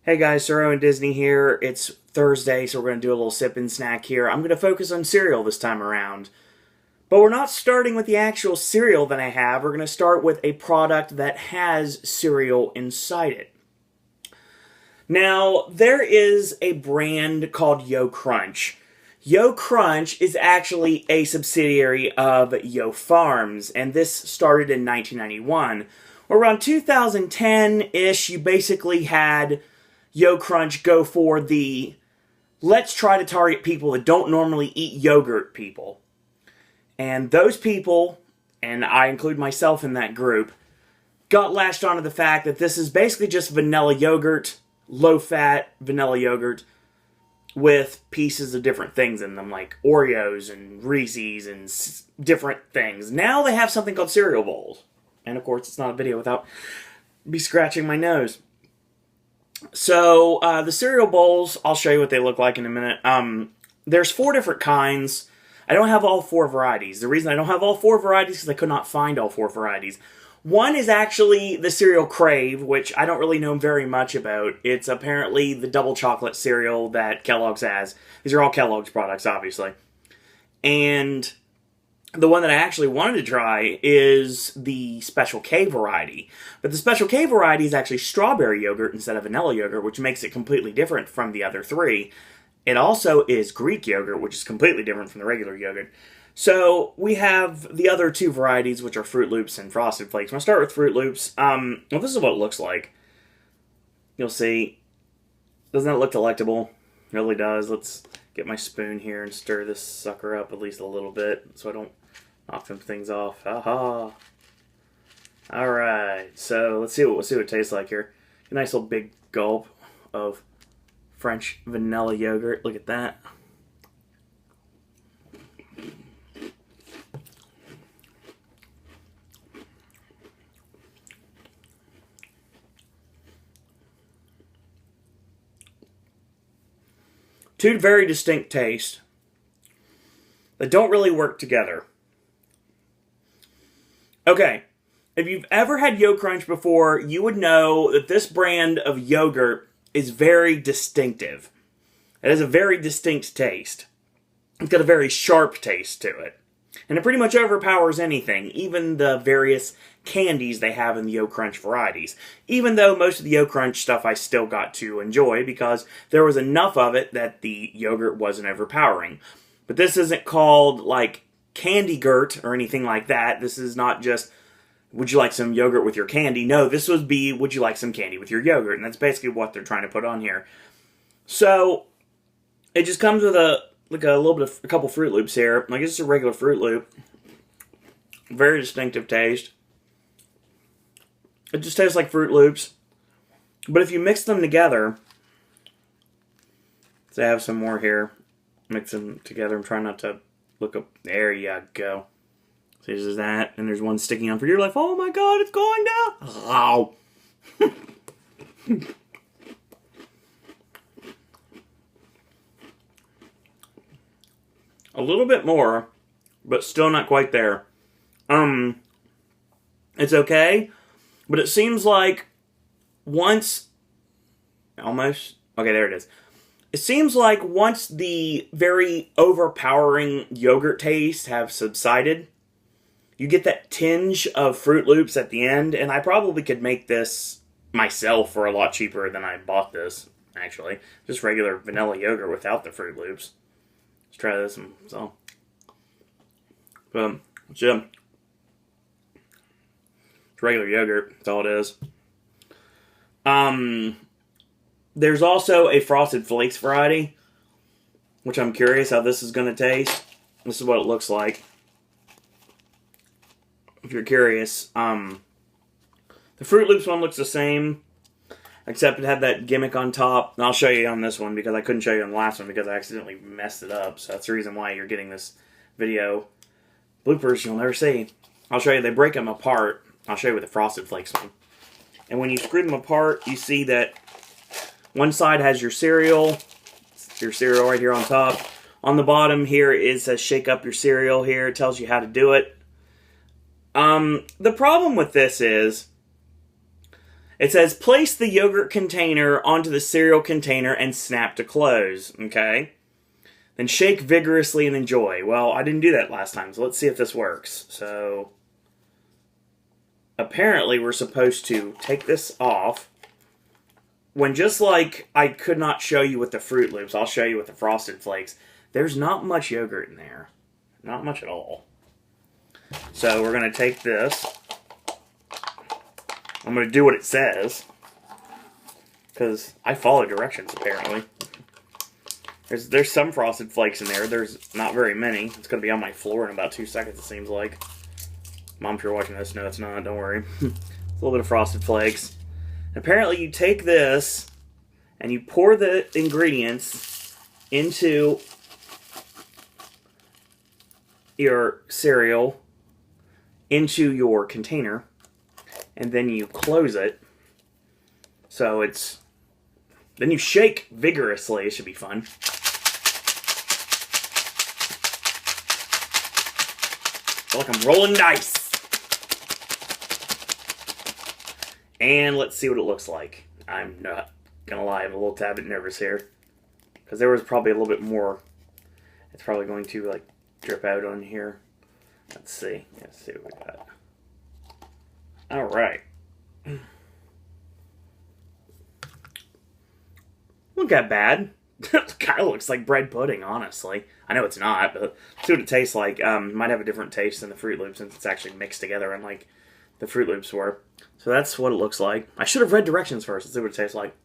Hey guys, Soro and Disney here. It's Thursday, so we're going to do a little sip and snack here. I'm going to focus on cereal this time around. But we're not starting with the actual cereal that I have. We're going to start with a product that has cereal inside it. Now, there is a brand called YoCrunch. YoCrunch is actually a subsidiary of Yo Farms, and this started in 1991. Around 2010-ish, you basically had YoCrunch go for the let's try to target people that don't normally eat yogurt people. And those people, and I include myself in that group, got latched onto the fact that this is basically just vanilla yogurt, low-fat vanilla yogurt, with pieces of different things in them, like Oreos and Reese's and different things. Now they have something called cereal bowls. And of course, it's not a video without me scratching my nose. So, the cereal bowls, I'll show you what they look like in a minute. There's 4 different kinds. I don't have all 4 varieties. The reason I don't have all 4 varieties is because I could not find all 4 varieties. One is actually the cereal Crave, which I don't really know very much about. It's apparently the double chocolate cereal that Kellogg's has. These are all Kellogg's products, obviously. And the one that I actually wanted to try is the Special K variety. But the Special K variety is actually strawberry yogurt instead of vanilla yogurt, which makes it completely different from the other 3. It also is Greek yogurt, which is completely different from the regular yogurt. So we have the other 2 varieties, which are Fruit Loops and Frosted Flakes. I'm going to start with Fruit Loops. Well, this is what it looks like. You'll see. Doesn't that look delectable? It really does. Let's get my spoon here and stir this sucker up at least a little bit so I don't knock some things off. Aha! Alright, so let's see what it tastes like here. A nice little big gulp of French vanilla yogurt. Look at that. Two very distinct tastes that don't really work together. Okay, if you've ever had YoCrunch before, you would know that this brand of yogurt is very distinctive. It has a very distinct taste. It's got a very sharp taste to it. And it pretty much overpowers anything, even the various candies they have in the YoCrunch varieties. Even though most of the YoCrunch stuff I still got to enjoy because there was enough of it that the yogurt wasn't overpowering. But this isn't called, like, candy-gurt or anything like that. This is not just, would you like some yogurt with your candy? No, this would be, would you like some candy with your yogurt? And that's basically what they're trying to put on here. So, it just comes with a couple Fruit Loops here. Like, it's just a regular Fruit Loop. Very distinctive taste. It just tastes like Fruit Loops. But if you mix them together, so I have some more here. Mix them together. I'm trying not to look up. There you go. So there's that, and there's one sticking on for your life. Oh my god, it's going down! Oh. A little bit more, but still not quite there. It's okay, but it seems like once... Almost. Okay, there it is. It seems like once the very overpowering yogurt taste have subsided, you get that tinge of Fruit Loops at the end, and I probably could make this myself for a lot cheaper than I bought this, actually. Just regular vanilla yogurt without the Fruit Loops. Let's try this one. So, it's regular yogurt. That's all it is. There's also a Frosted Flakes variety, which I'm curious how this is going to taste. This is what it looks like. If you're curious, the Fruit Loops one looks the same, except it had that gimmick on top. And I'll show you on this one because I couldn't show you on the last one because I accidentally messed it up. So that's the reason why you're getting this video. Bloopers you'll never see. I'll show you. They break them apart. I'll show you with the Frosted Flakes one. And when you screw them apart, you see that one side has your cereal right here on top. On the bottom here, it says shake up your cereal here. It tells you how to do it. The problem with this is, It says, place the yogurt container onto the cereal container and snap to close, okay? Then shake vigorously and enjoy. Well, I didn't do that last time, so let's see if this works. So, apparently we're supposed to take this off. When just like I could not show you with the Fruit Loops, I'll show you with the Frosted Flakes. There's not much yogurt in there. Not much at all. So we're going to take this. I'm going to do what it says. Because I follow directions, apparently. There's some Frosted Flakes in there. There's not very many. It's going to be on my floor in about 2 seconds, it seems like. Mom, if you're watching this, no, it's not. Don't worry. It's a little bit of Frosted Flakes. Apparently, you take this and you pour the ingredients into your cereal, into your container, and then you close it. So it's... Then you shake vigorously. It should be fun. I feel like I'm rolling dice. And let's see what it looks like. I'm not gonna lie, I'm a little tad bit nervous here. Because there was probably a little bit more. It's probably going to like drip out on here. Let's see. Let's see what we got. Alright. Not that bad. It kind of looks like bread pudding, honestly. I know it's not, but let's see what it tastes like. Might have a different taste than the Fruit Loops since it's actually mixed together and like the Fruit Loops were. So that's what it looks like. I should have read directions first. Let's see what it tastes like.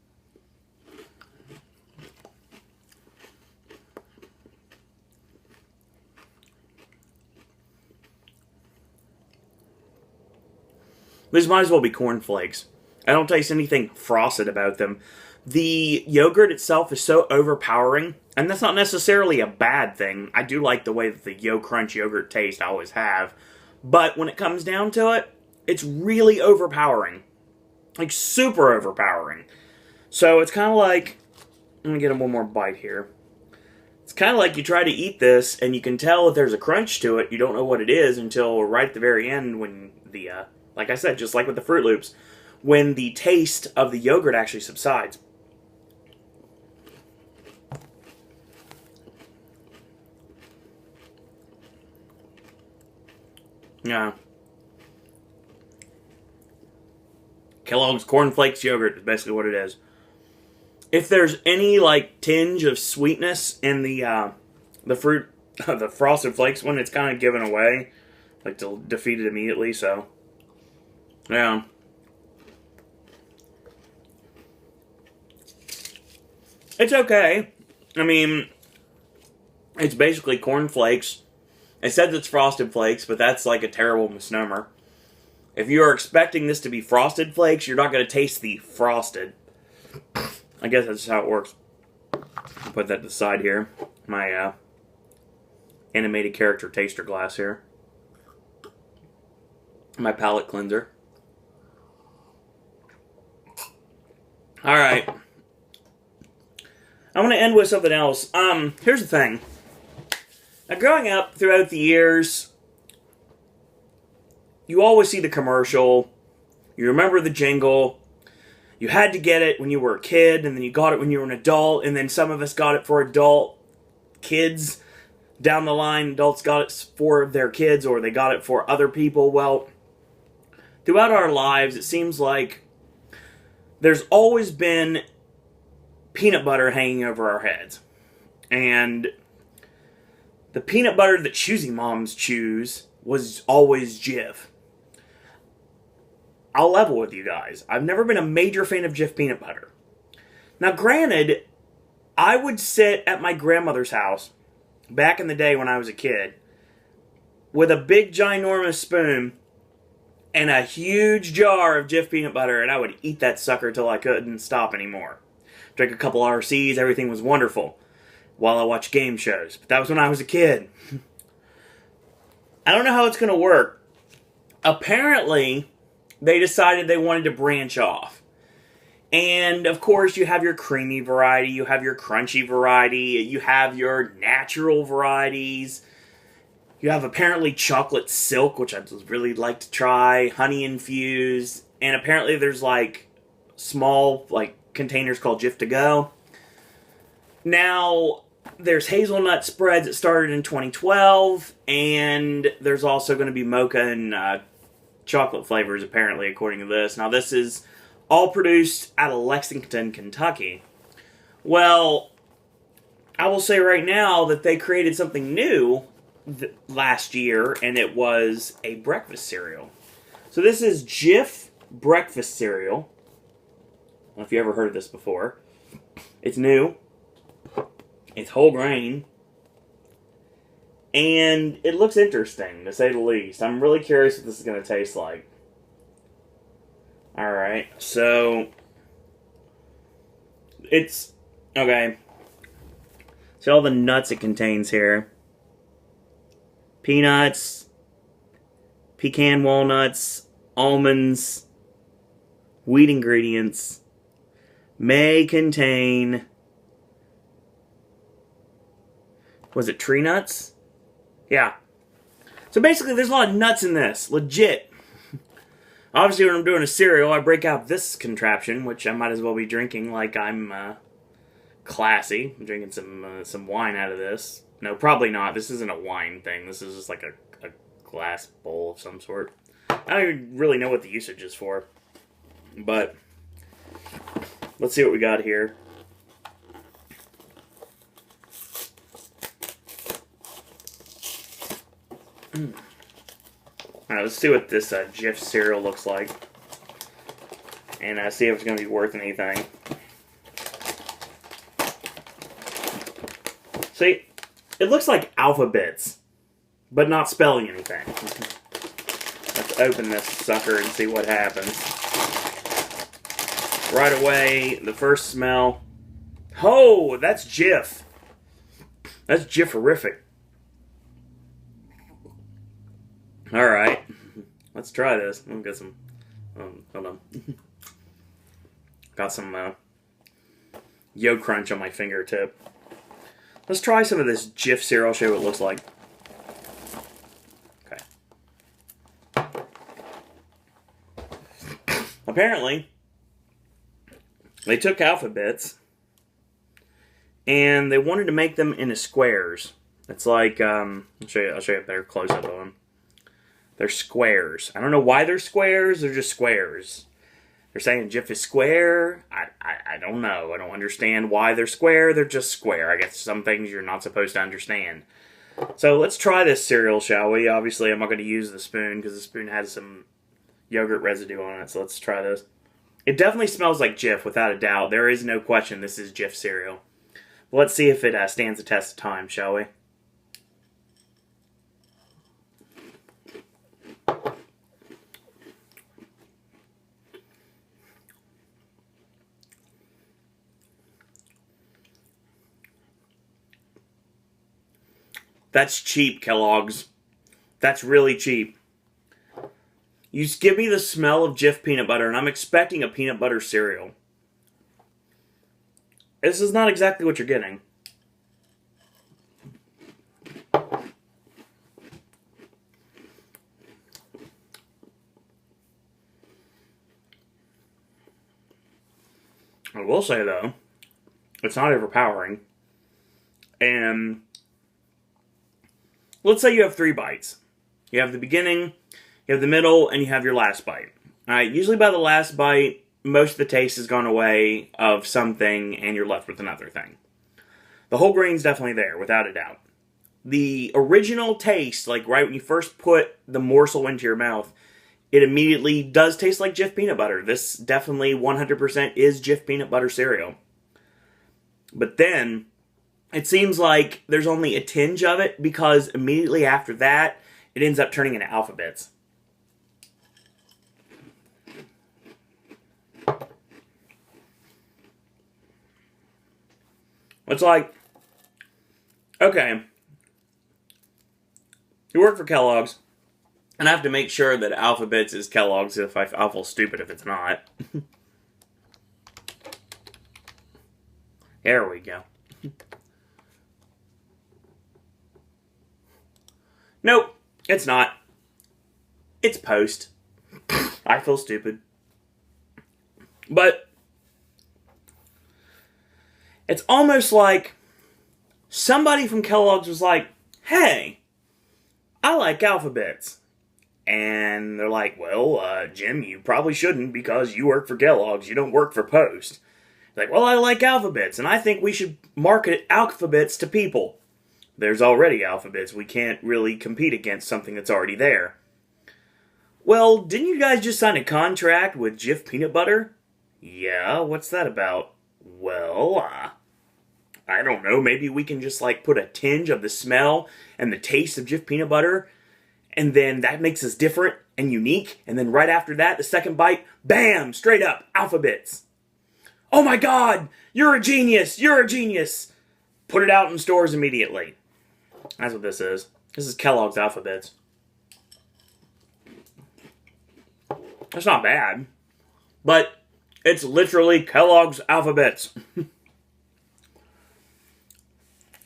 These might as well be cornflakes. I don't taste anything frosted about them. The yogurt itself is so overpowering, and that's not necessarily a bad thing. I do like the way that the YoCrunch yogurt tastes. I always have. But when it comes down to it, it's really overpowering. Like, super overpowering. So it's kind of like... Let me get one more bite here. It's kind of like you try to eat this, and you can tell if there's a crunch to it. You don't know what it is until right at the very end when the... like I said, just like with the Fruit Loops, when the taste of the yogurt actually subsides. Yeah. Kellogg's Corn Flakes yogurt is basically what it is. If there's any like tinge of sweetness in the fruit, the Frosted Flakes one, it's kind of given away, like to defeat it immediately. So, yeah. It's okay. I mean, it's basically Corn Flakes. It says it's Frosted Flakes, but that's like a terrible misnomer. If you are expecting this to be Frosted Flakes, you're not going to taste the frosted. I guess that's how it works. I'll put that to the side here. My animated character taster glass here. My palate cleanser. Alright. I want to end with something else. Here's the thing. Now, growing up throughout the years, you always see the commercial. You remember the jingle. You had to get it when you were a kid, and then you got it when you were an adult, and then some of us got it for adult kids. Down the line, adults got it for their kids, or they got it for other people. Well, throughout our lives, it seems like there's always been peanut butter hanging over our heads. And the peanut butter that choosy moms choose was always Jiff. I'll level with you guys. I've never been a major fan of Jiff peanut butter. Now, granted, I would sit at my grandmother's house back in the day when I was a kid with a big ginormous spoon and a huge jar of Jiff peanut butter, and I would eat that sucker till I couldn't stop anymore. Drink a couple RCs, everything was wonderful while I watched game shows. But that was when I was a kid. I don't know how it's going to work. Apparently, they decided they wanted to branch off. And, of course, you have your creamy variety, you have your crunchy variety, you have your natural varieties. You have apparently chocolate silk, which I'd really like to try, honey infused, and apparently there's like small, like, containers called Jif to go. Now, there's hazelnut spreads that started in 2012, and there's also going to be mocha and chocolate flavors, apparently, according to this. Now, this is all produced out of Lexington, Kentucky. Well, I will say right now that they created something new last year, and it was a breakfast cereal. So this is Jif breakfast cereal. I don't know if you ever heard of this before. It's new. It's whole grain. And it looks interesting, to say the least. I'm really curious what this is going to taste like. Alright, so it's, okay. See all the nuts it contains here. Peanuts, pecan walnuts, almonds, wheat ingredients, may contain, was it tree nuts? Yeah. So basically there's a lot of nuts in this, legit. Obviously when I'm doing a cereal, I break out this contraption, which I might as well be drinking like I'm classy. I'm drinking some wine out of this. No, probably not. This isn't a wine thing. This is just like a glass bowl of some sort. I don't even really know what the usage is for. But let's see what we got here. Alright, let's see what this Jif cereal looks like. And see if it's going to be worth anything. See, it looks like alphabets, but not spelling anything. Let's open this sucker and see what happens. Right away, the first smell. Oh, that's Jif. That's Jifferific. Alright, let's try this. I'll get some, hold on. Got some YoCrunch on my fingertip. Let's try some of this Jif cereal, show you what it looks like. Okay. Apparently, they took alphabets and they wanted to make them into squares. It's like, I'll show you a better close-up of them. They're squares. I don't know why they're squares, they're just squares. They're saying Jif is square. I don't know. I don't understand why they're square. They're just square. I guess some things you're not supposed to understand. So let's try this cereal, shall we? Obviously, I'm not going to use the spoon because the spoon has some yogurt residue on it. So let's try this. It definitely smells like Jif, without a doubt. There is no question this is Jif cereal. But let's see if it stands the test of time, shall we? That's cheap, Kellogg's. That's really cheap. You just give me the smell of Jif peanut butter, and I'm expecting a peanut butter cereal. This is not exactly what you're getting. I will say, though, it's not overpowering. And let's say you have 3 bites. You have the beginning, you have the middle, and you have your last bite. Alright, usually by the last bite, most of the taste has gone away of something, and you're left with another thing. The whole grain's definitely there, without a doubt. The original taste, like right when you first put the morsel into your mouth, it immediately does taste like Jif peanut butter. This definitely 100% is Jif peanut butter cereal. But then it seems like there's only a tinge of it because immediately after that, it ends up turning into alphabets. It's like, okay, you work for Kellogg's, and I have to make sure that alphabets is Kellogg's if I'll feel stupid if it's not. There we go. Nope, it's not. It's Post. I feel stupid. But It's almost like somebody from Kellogg's was like, hey, I like Alphabets. And they're like, well, Jim, you probably shouldn't because you work for Kellogg's. You don't work for Post. Like, well, I like Alphabets, and I think we should market Alphabets to people. There's already Alphabets. We can't really compete against something that's already there. Well, didn't you guys just sign a contract with Jiff Peanut Butter? Yeah, what's that about? Well, I don't know. Maybe we can just, like, put a tinge of the smell and the taste of Jiff Peanut Butter, and then that makes us different and unique, and then right after that, the second bite, bam, straight up, Alphabets. Oh my God, you're a genius, you're a genius. Put it out in stores immediately. That's what this is. This is Kellogg's Alphabets. It's not bad, but it's literally Kellogg's Alphabets.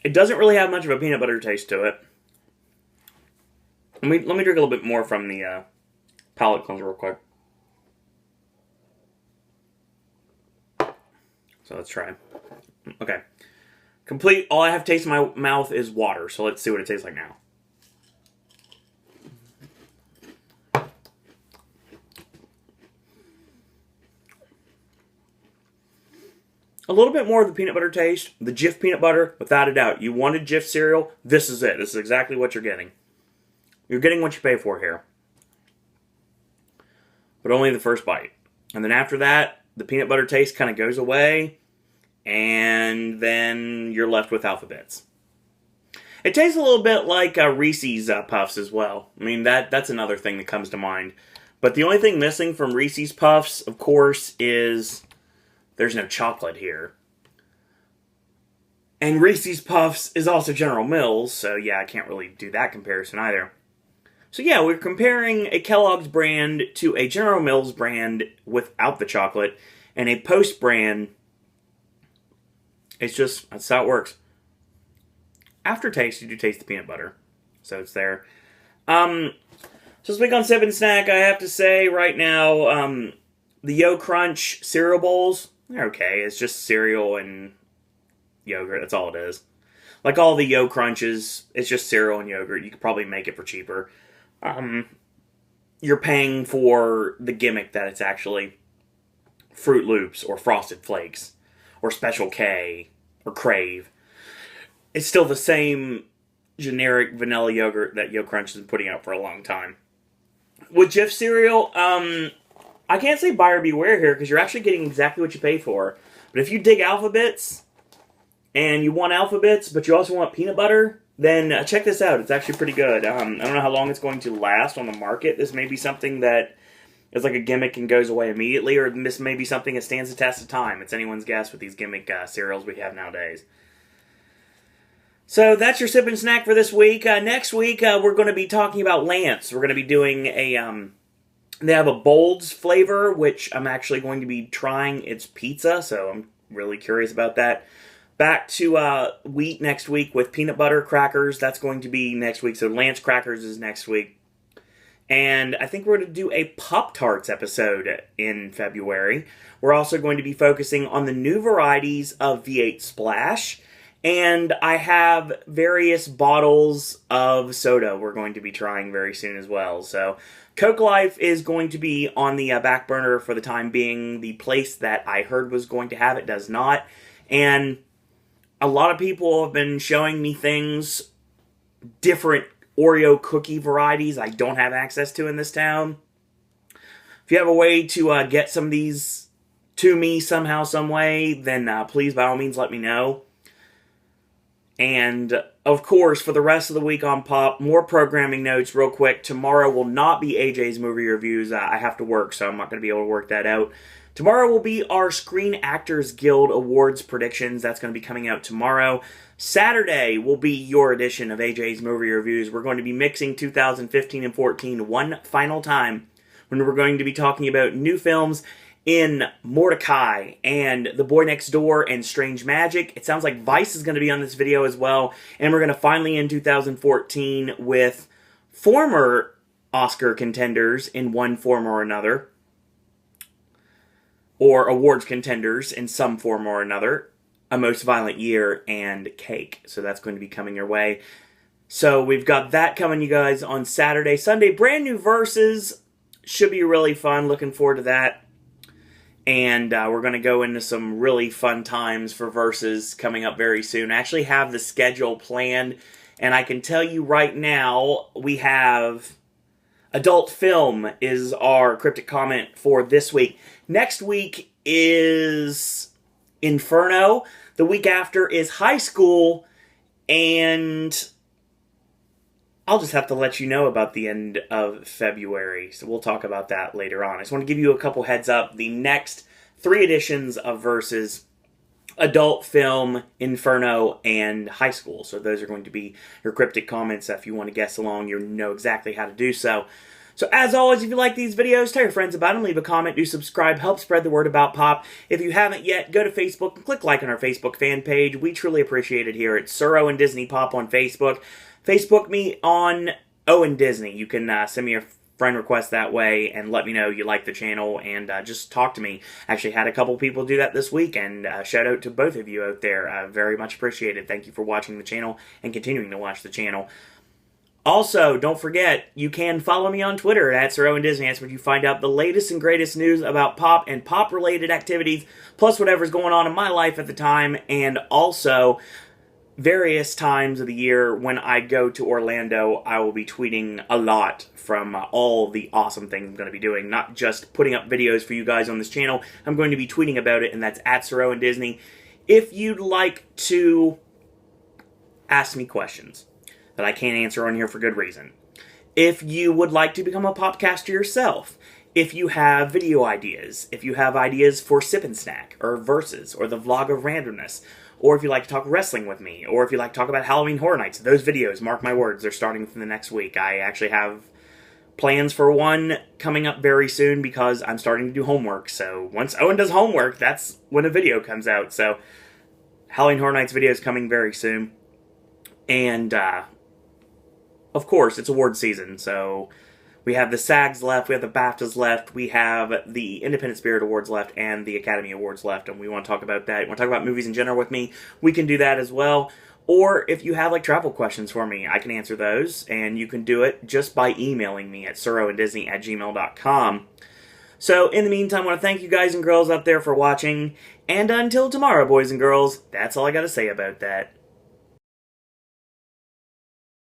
It doesn't really have much of a peanut butter taste to it. Let me drink a little bit more from the palate cleanser real quick. So let's try. Okay. Complete, all I have taste in my mouth is water, so let's see what it tastes like now. A little bit more of the peanut butter taste. The Jif peanut butter, without a doubt. You wanted Jif cereal, this is it. This is exactly what you're getting. You're getting what you pay for here. But only the first bite. And then after that, the peanut butter taste kind of goes away, and then you're left with Alphabets. It tastes a little bit like Reese's Puffs as well. I mean, that's another thing that comes to mind. But the only thing missing from Reese's Puffs, of course, is there's no chocolate here. And Reese's Puffs is also General Mills, so yeah, I can't really do that comparison either. So yeah, we're comparing a Kellogg's brand to a General Mills brand without the chocolate, and a Post brand. It's just, that's how it works. Aftertaste, you do taste the peanut butter. So it's there. So this week on Sip and Snack, I have to say right now, the YoCrunch cereal bowls, they're okay. It's just cereal and yogurt, that's all it is. Like all the YoCrunches, it's just cereal and yogurt. You could probably make it for cheaper. You're paying for the gimmick that it's actually Fruit Loops or Frosted Flakes or Special K or Crave. It's still the same generic vanilla yogurt that YoCrunch has been putting out for a long time. With Jif Cereal, I can't say buyer beware here because you're actually getting exactly what you pay for. But if you dig Alphabets and you want Alphabets but you also want peanut butter, then check this out. It's actually pretty good. I don't know how long it's going to last on the market. This may be something that is like a gimmick and goes away immediately, or this may be something that stands the test of time. It's anyone's guess with these gimmick cereals we have nowadays. So that's your Sip and Snack for this week. Next week, we're going to be talking about Lance. We're going to be doing a, they have a Bold's flavor, which I'm actually going to be trying. It's pizza, so I'm really curious about that. Back to wheat next week with peanut butter crackers. That's going to be next week. So Lance Crackers is next week. And I think we're going to do a Pop-Tarts episode in February. We're also going to be focusing on the new varieties of V8 Splash. And I have various bottles of soda we're going to be trying very soon as well. So Coke Life is going to be on the back burner for the time being. The place that I heard was going to have it does not. And a lot of people have been showing me things, different Oreo cookie varieties I don't have access to in this town. If you have a way to get some of these to me somehow, some way, then please, by all means, let me know. And, of course, for the rest of the week on Pop, more programming notes real quick. Tomorrow will not be AJ's movie reviews. I have to work, so I'm not going to be able to work that out. Tomorrow will be our Screen Actors Guild Awards predictions. That's going to be coming out tomorrow. Saturday will be your edition of AJ's movie reviews. We're going to be mixing 2015 and 14 one final time when we're going to be talking about new films in Mordecai and The Boy Next Door and Strange Magic. It sounds like Vice is going to be on this video as well. And we're going to finally end 2014 with former Oscar contenders in one form or another. Or awards contenders in some form or another. A Most Violent Year, and Cake. So that's going to be coming your way. So we've got that coming, you guys, on Saturday. Sunday, brand new verses. Should be really fun. Looking forward to that. And we're going to go into some really fun times for verses coming up very soon. I actually have the schedule planned. And I can tell you right now, we have adult film is our cryptic comment for this week. Next week is Inferno. The week after is high school. And I'll just have to let you know about the end of February. So we'll talk about that later on. I just want to give you a couple heads up. The next 3 editions of Versus: Adult Film, Inferno, and High School. So those are going to be your cryptic comments. If you want to guess along, you know exactly how to do so. So as always, if you like these videos, tell your friends about them, leave a comment, do subscribe, help spread the word about Pop. If you haven't yet, go to Facebook and click like on our Facebook fan page. We truly appreciate it here at Suro and Disney Pop on Facebook. Facebook me on Owen Disney. You can send me a friend request that way and let me know you like the channel and just talk to me. Actually had a couple people do that this week, and shout out to both of you out there. Very much appreciated. Thank you for watching the channel and continuing to watch the channel. Also, don't forget, you can follow me on Twitter at Suro and Disney. That's where you find out the latest and greatest news about Pop and Pop-related activities, plus whatever's going on in my life at the time, and also various times of the year when I go to Orlando, I will be tweeting a lot from all the awesome things I'm going to be doing. Not just putting up videos for you guys on this channel. I'm going to be tweeting about it, and that's at Suro and Disney. If you'd like to ask me questions that I can't answer on here for good reason, if you would like to become a popcaster yourself, if you have video ideas, if you have ideas for Sip and Snack, or Versus, or the Vlog of Randomness, or if you like to talk wrestling with me, or if you like to talk about Halloween Horror Nights, those videos, mark my words, they're starting within the next week. I actually have plans for one coming up very soon because I'm starting to do homework. So once Owen does homework, that's when a video comes out. So Halloween Horror Nights video is coming very soon. And, of course, it's award season, so we have the SAGs left, we have the BAFTAs left, we have the Independent Spirit Awards left, and the Academy Awards left, and we want to talk about that. You want to talk about movies in general with me? We can do that as well. Or if you have, like, travel questions for me, I can answer those, and you can do it just by emailing me at suroanddisney@gmail.com. So, in the meantime, I want to thank you guys and girls out there for watching, and until tomorrow, boys and girls, that's all I got to say about that.